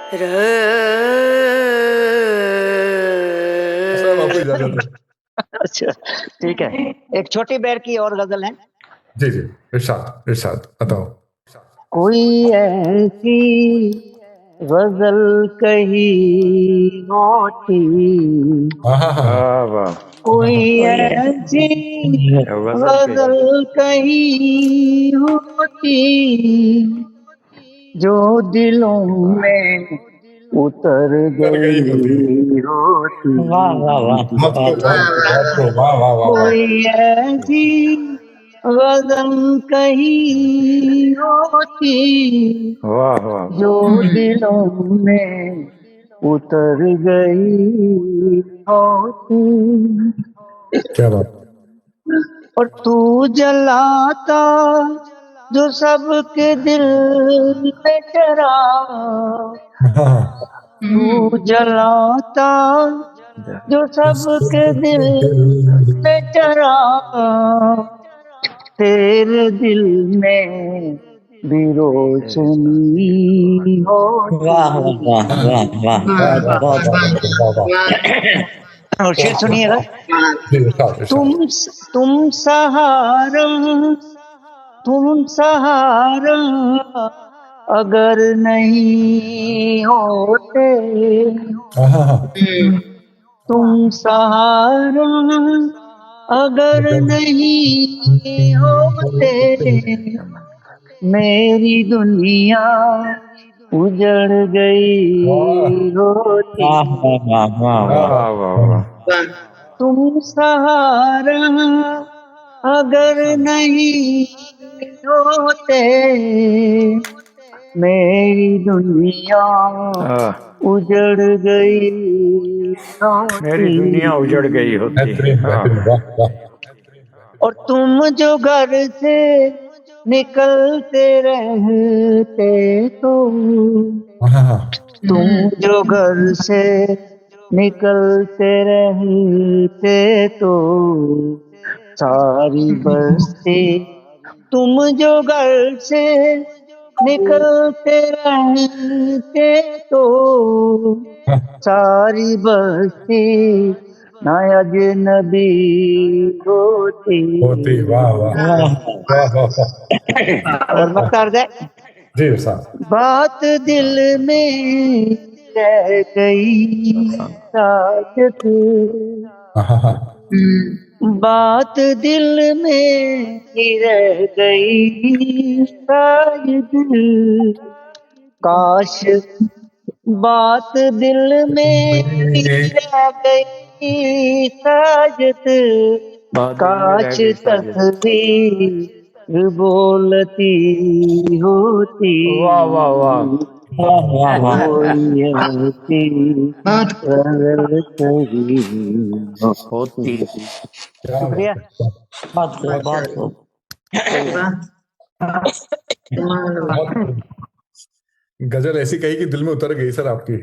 सब आपको इजाजत है। अच्छा ठीक है, एक छोटी बैर की और गजल है। जी जी, इरशाद इरशाद बताओ। कोई ऐसी गजल कही होती, वाह, कोई ऐसी गजल कही होती जो दिलों में उतर गई होती। वाह वाह वाह बहुत खूब, बहुत खूब, बहुत खूब, वाह वाह वाह वाह। कोई ऐसी गजल कही होती वाह वाह जो दिलों में उतर गई होती। क्या बात। और तू जलाता जो सबके दिल में चरा, तू जलाता जो सबके दिल में चरा, तेरे दिल में भी रोशनी होती। वाह वाह वाह वाह बहुत और शेर सुनिएगा। जी इरशाद इरशाद। तुम सहारा, तुम सहारा अगर नहीं होते, तुम सहारा अगर नहीं होते, मेरी दुनिया उजड़ गई होती। वाह वाह वाह वाह तुम सहारा अगर नहीं होते, मेरी दुनिया उजड़ गई होती। मेरी दुनिया उजड़ गई होती। बेहतरीन बेहतरीन, वाह वाह। और तुम जो घर से निकलते रहते तो, तुम जो घर से निकलते रहते तो, सारी बस्ती, तुम जो घर से निकलते रहते तो, सारी बस्ती ना अजनबी होती। वाह वाह वाह वाह। और वक्त आ जाए। जी इरशाद। बात दिल में रह गई साजत, बात दिल में ही रह गई शायद, काश बात दिल में ही रह गई शायद, काश तस्वीर बोलती होती। वाह वाह वाह कोई ऐसी गजल कही होती। शुक्रिया। बहुत गजल ऐसी कही कि दिल में उतर गई सर आपकी।